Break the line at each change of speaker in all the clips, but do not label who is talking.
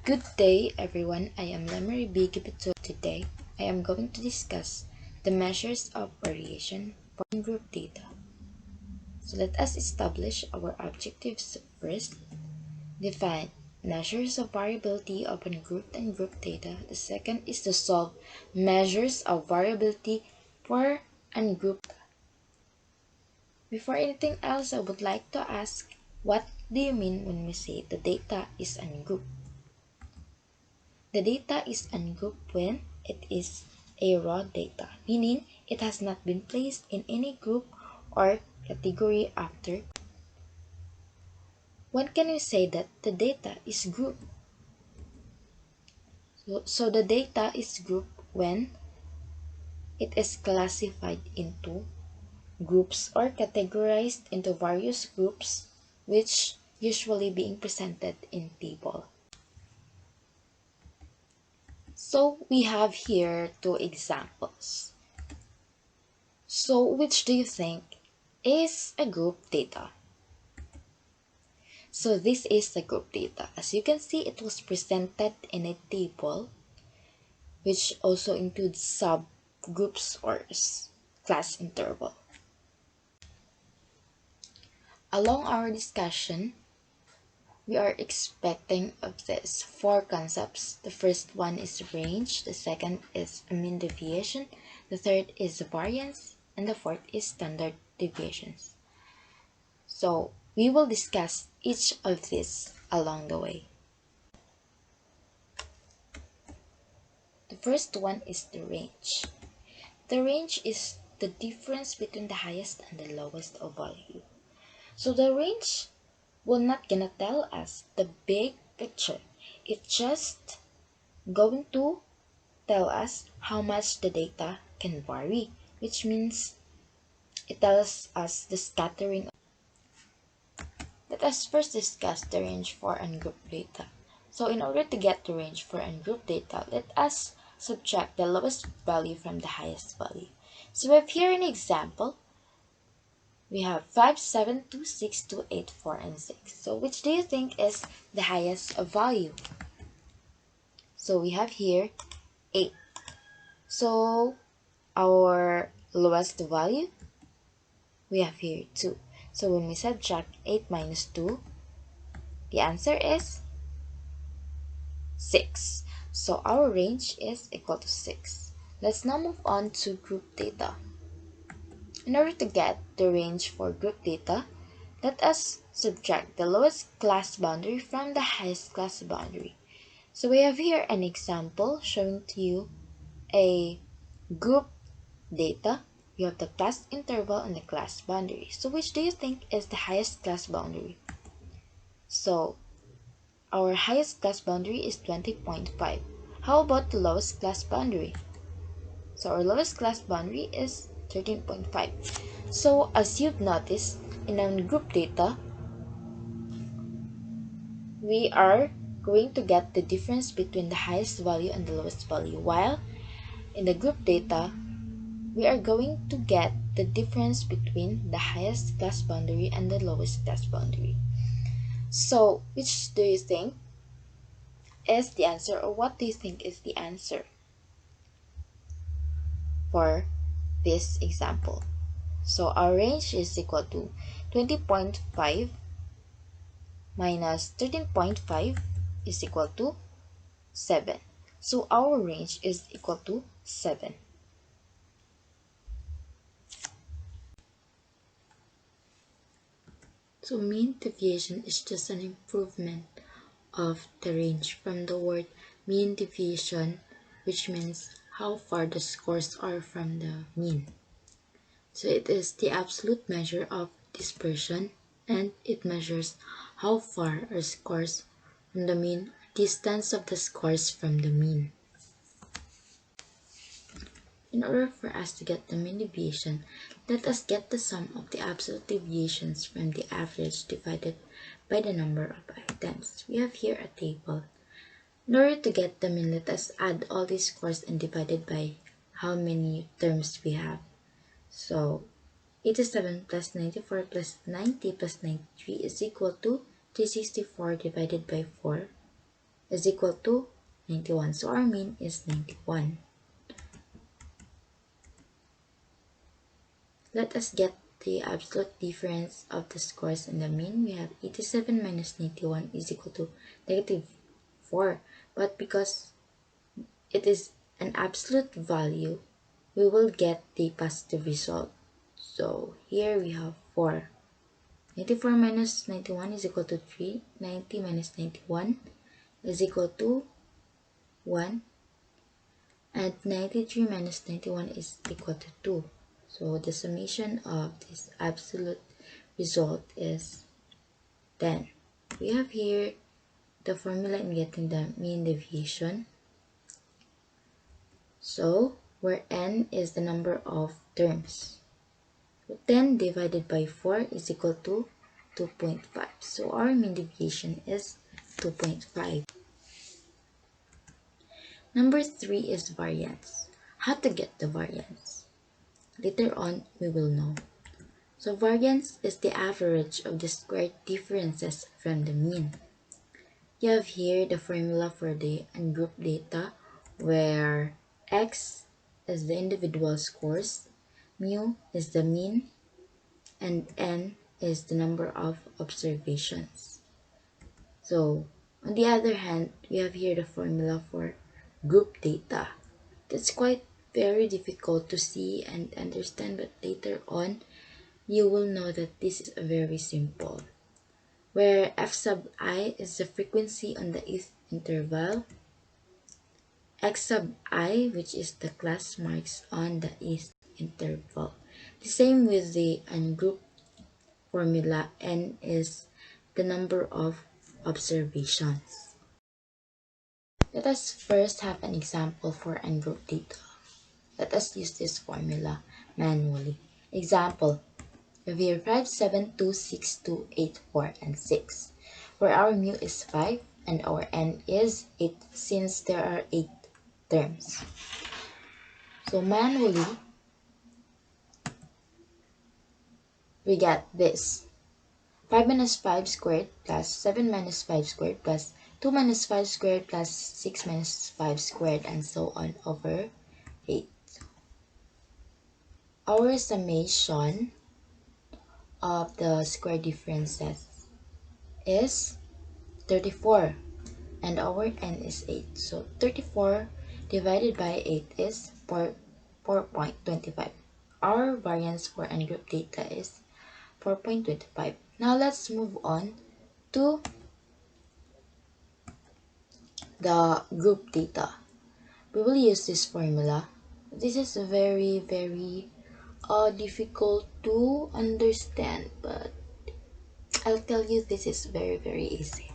Good day, everyone. I am Gepitulan. Today, I am going to discuss the measures of variation for group data. So let us establish our objectives first. Define measures of variability of ungrouped and grouped data. The second is to solve measures of variability for ungrouped. Before anything else, I would like to ask, what do you mean when we say the data is ungrouped? The data is ungrouped when it is a raw data, meaning it has not been placed in any group or category after. When can we say that the data is grouped? So the data is grouped when it is classified into groups or categorized into various groups, which usually being presented in table. So we have here two examples. So which do you think is a group data? So this is the group data. As you can see, it was presented in a table, which also includes subgroups or class interval. Along our discussion, we are expecting of this four concepts. The first one is range, the second is mean deviation, the third is variance, and the fourth is standard deviations. So we will discuss each of these along the way. The first one is the range. The range is the difference between the highest and the lowest of value. So the range will not gonna tell us the big picture. It's just going to tell us how much the data can vary, which means it tells us the scattering. Let us first discuss the range for ungrouped data. So in order to get the range for ungrouped data, let us subtract the lowest value from the highest value. So we have here an example. We have 5, 7, 2, 6, 2, 8, 4, and 6. So which do you think is the highest value? So we have here 8. So our lowest value, we have here 2. So when we subtract 8 minus 2, the answer is 6. So our range is equal to 6. Let's now move on to group data. In order to get the range for group data, let us subtract the lowest class boundary from the highest class boundary. So we have here an example showing to you a group data. You have the class interval and the class boundary. So which do you think is the highest class boundary? So our highest class boundary is 20.5. How about the lowest class boundary? So our lowest class boundary is 13.5. So as you've noticed, in our group data, we are going to get the difference between the highest value and the lowest value, while in the group data, we are going to get the difference between the highest class boundary and the lowest class boundary. So which do you think is the answer, or what do you think is the answer for this example? So our range is equal to 20.5 minus 13.5 is equal to 7. So our range is equal to 7. So mean deviation is just an improvement of the range from the word mean deviation, which means how far the scores are from the mean. So it is the absolute measure of dispersion, and it measures how far are scores from the mean, distance of the scores from the mean. In order for us to get the mean deviation, let us get the sum of the absolute deviations from the average divided by the number of items. We have here a table. In order to get the mean, let us add all these scores and divide it by how many terms we have. So 87 plus 94 plus 90 plus 93 is equal to 364 divided by 4. is equal to 91. So our mean is 91. Let us get the absolute difference of the scores in the mean. We have 87 minus 91 is equal to negative 4. But because it is an absolute value, we will get the positive result. So here we have 4. 94 minus 91 is equal to 3. 90 minus 91 is equal to 1. And 93 minus 91 is equal to 2. So the summation of this absolute result is 10. We have here the formula in getting the mean deviation. So where n is the number of terms. So 10 divided by 4 is equal to 2.5. So our mean deviation is 2.5. Number 3 is variance. How to get the variance? Later on, we will know. So variance is the average of the squared differences from the mean. You have here the formula for the ungrouped data where x is the individual scores, mu is the mean, and n is the number of observations. So on the other hand, we have here the formula for group data. That's quite very difficult to see and understand, but later on you will know that this is very simple. Where f sub I is the frequency on the ith interval, x sub I, which is the class marks on the ith interval. The same with the ungrouped formula, n is the number of observations. Let us first have an example for ungrouped data. Let us use this formula manually. Example, we have here 5, 7, 2, 6, 2, 8, 4, and 6, where our mu is 5 and our n is 8 since there are 8 terms. So manually, we get this. 5 minus 5 squared plus 7 minus 5 squared plus 2 minus 5 squared plus 6 minus 5 squared and so on over 8. Our summation of the square differences is 34 and our n is 8. So 34 divided by 8 is 4.25. Our variance for ungrouped data is 4.25. Now let's move on to the group data. We will use this formula. This is very difficult to understand, but I'll tell you this is very easy.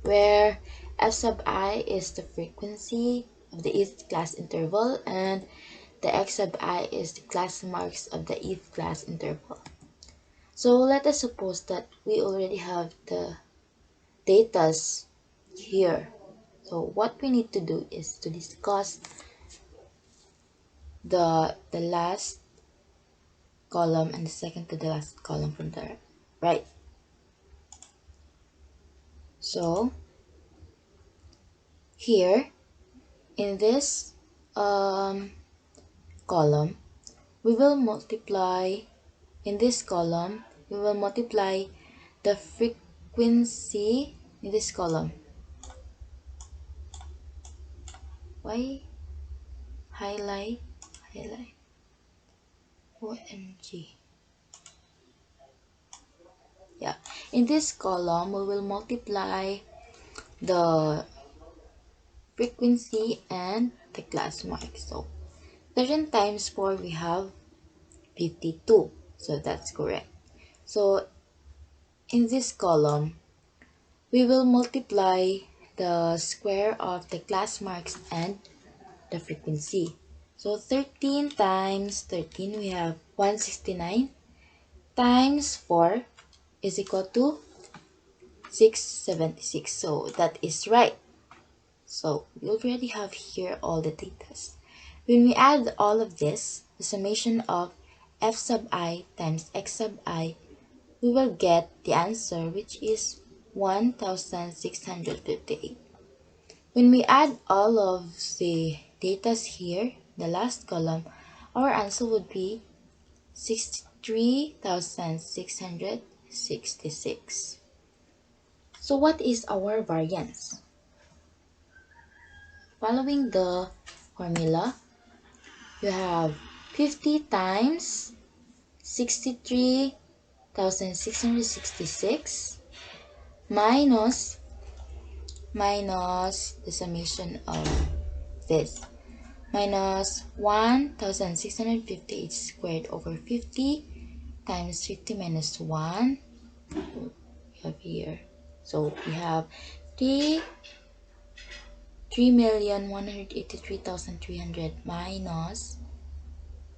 Where f sub I is the frequency of the ith class interval and the x sub I is the class marks of the ith class interval. So let us suppose that we already have the datas here. So what we need to do is to discuss the last column and the second to the last column from the right. So here in this column, we will multiply the frequency in this column. Why highlight OMG. Yeah, in this column we will multiply the frequency and the class mark. So 13 times 4 we have 52. So that's correct. So in this column we will multiply the square of the class marks and the frequency. So 13 times 13 we have 169 times 4 is equal to 676. So that is right. So we already have here all the data. When we add all of this, the summation of f sub I times x sub I, we will get the answer, which is 1658. When we add all of the data here, the last column, our answer would be 63,666. So what is our variance? Following the formula, you have 50 times 63,666 minus the summation of this minus 1,658 squared over 50 times 50 minus 1 we have here. So we have 3,183,300 minus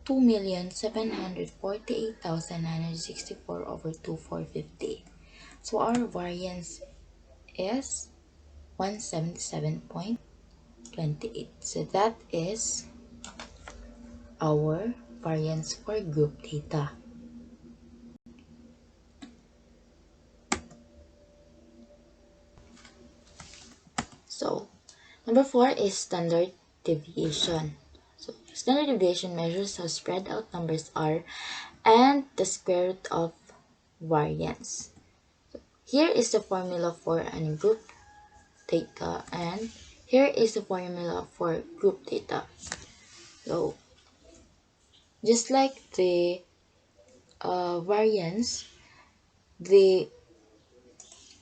2,748,964 over 2,450. So our variance is 177.28. So that is our variance for group data. So number 4 is standard deviation. So standard deviation measures how spread out numbers are and the square root of variance. So here is the formula for a group data and here is the formula for group data. So just like the variance, the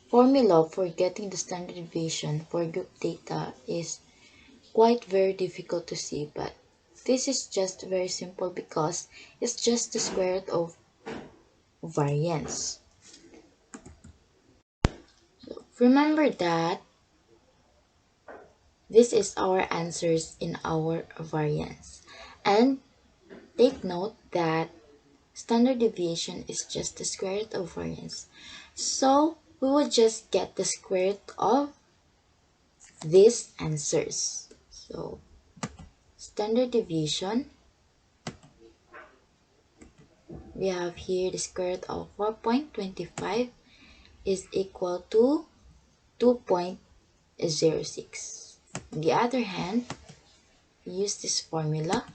formula for getting the standard deviation for group data is quite very difficult to see, but this is just very simple because it's just the square root of variance. So remember that this is our answers in our variance, and take note that standard deviation is just the square root of variance. So we would just get the square root of these answers. So standard deviation, we have here the square root of 4.25 is equal to 2.06. On the other hand, we use this formula.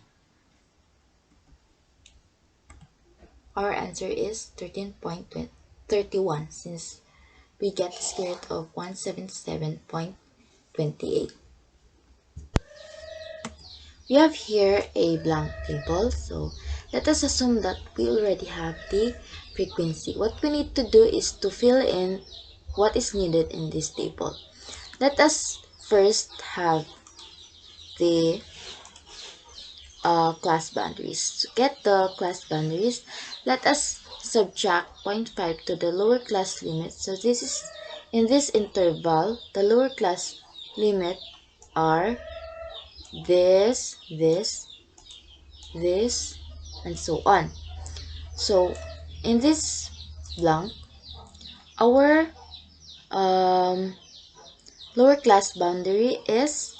Our answer is 13.31 since we get the square root of 177.28. We have here a blank table, so let us assume that we already have the frequency. What we need to do is to fill in what is needed in this table. Let us first have the class boundaries. To get the class boundaries, let us subtract 0.5 to the lower class limit. So this is in this interval, the lower class limit are this, and so on. So in this blank, our lower class boundary is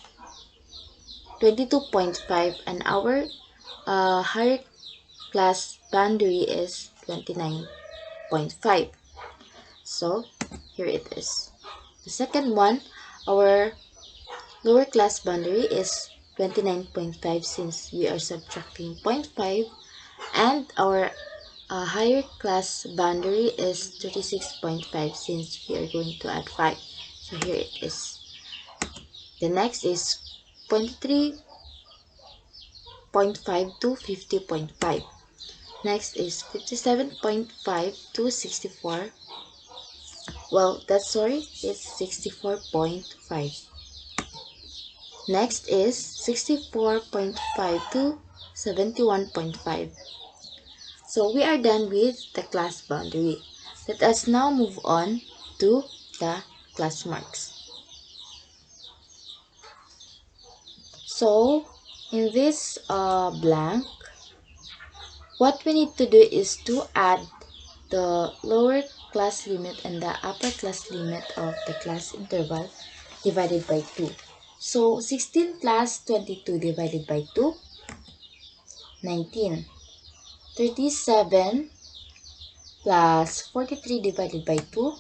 22.5 and our higher class boundary is 29.5. So here it is. The second one, our lower class boundary is 29.5 since we are subtracting 0.5, and our higher class boundary is 36.5 since we are going to add 5. So here it is. The next is 23.5 to 50.5. Next is 57.5 to 64. Well, it's 64.5. Next is 64.5 to 71.5. So we are done with the class boundary. Let us now move on to the class marks. So in this blank, what we need to do is to add the lower class limit and the upper class limit of the class interval divided by 2. So 16 plus 22 divided by 2, 19. 37 plus 43 divided by 2,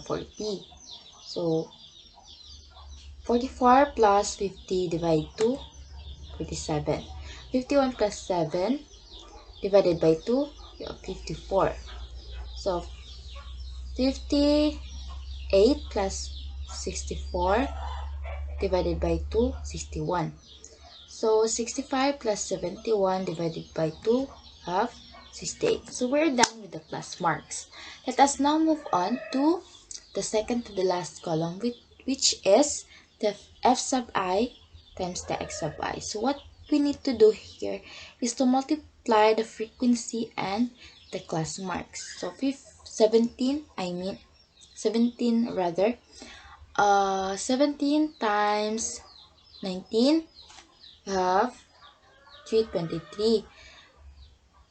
40. So 44 plus 50 divided 2, 47. 51 plus 7 divided by 2, you have 54. So 58 plus 64 divided by 2, 61. So 65 plus 71 divided by 2, have 68. So we're done with the class marks. Let us now move on to the second to the last column, which is the f sub I times the x sub I. So what we need to do here is to multiply the frequency and the class marks. So 17 times 19, you have 323.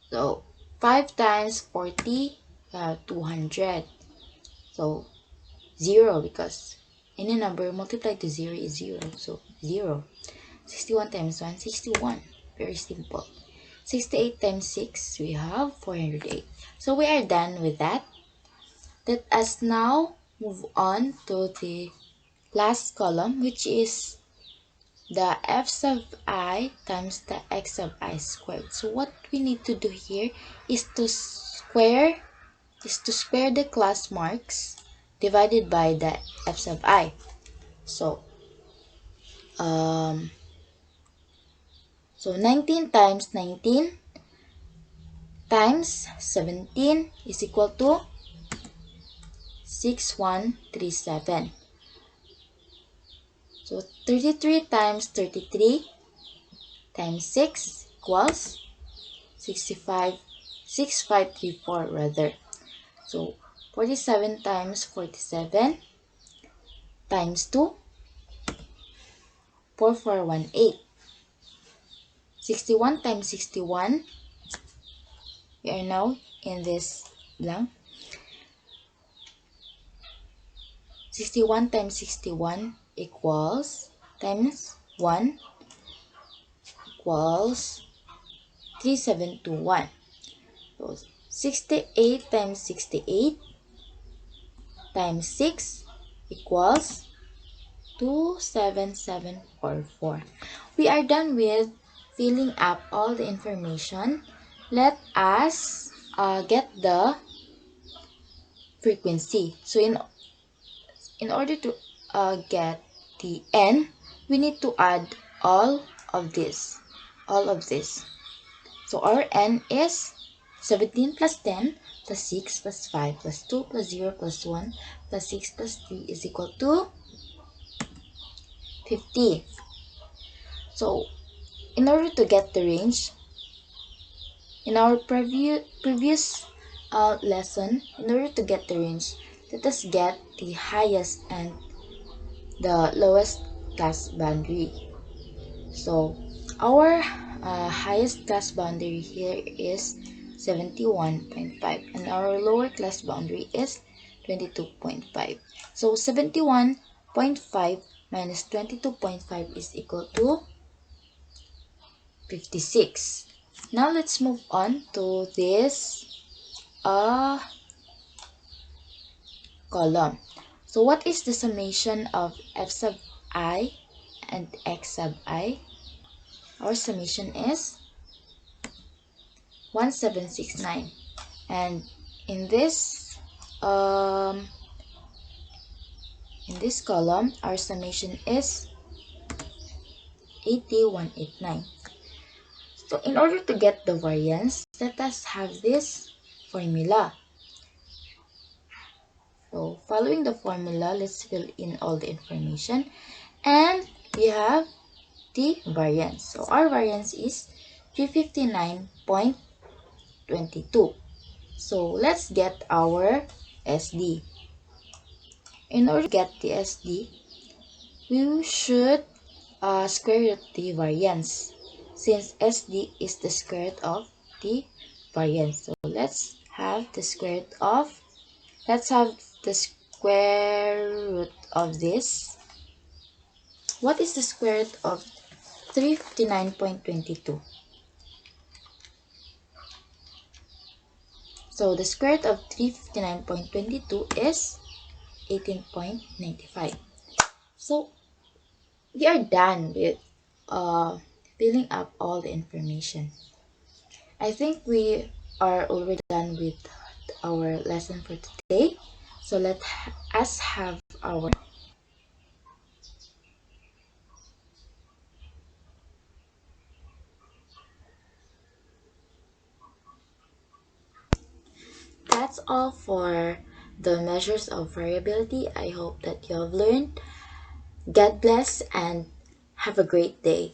So 5 times 40, you have 200. So 0, because any number multiplied to 0 is 0. So 0. 61 times 1, 61. Very simple. 68 times 6, we have 408. So we are done with that. Let us now move on to the last column, which is the f sub I times the x sub I squared. So what we need to do here is to square the class marks divided by the f sub I. So 19 times 19 times 17 is equal to 6137. So 33 times 33 times 6 equals 6534 rather. So 47 times 47 times 2, 4418. 61 times 61, we are now in this blank. 61 times 61 equals times 1 equals 3721. So 68 times 68 times 6 equals 27744. We are done with filling up all the information. Let us get the frequency. So in order to get the n, we need to add all of this. So our n is 17 plus 10 plus 6 plus 5 plus 2 plus 0 plus 1 plus 6 plus 3 is equal to 50. So in order to get the range, in our previous lesson, in order to get the range, let us get the highest and the lowest class boundary. So our highest class boundary here is 71.5 and our lower class boundary is 22.5. So 71.5 minus 22.5 is equal to 56. Now let's move on to this column. So what is the summation of f sub I and x sub I? Our summation is 1769, and in this column our summation is 8189. So in order to get the variance, let us have this formula. So following the formula, let's fill in all the information, and we have the variance. So our variance is 359.22. So let's get our SD. In order to get the SD, we should square root the variance, since SD is the square root of the variance. So let's have the square root of this. What is the square root of 359.22? So the square root of 359.22 is 18.95. So We are done with uh, filling up all the information. I think we are already done with our lesson for today. So let us have our. That's all for the measures of variability. I hope that you have learned. God bless and have a great day.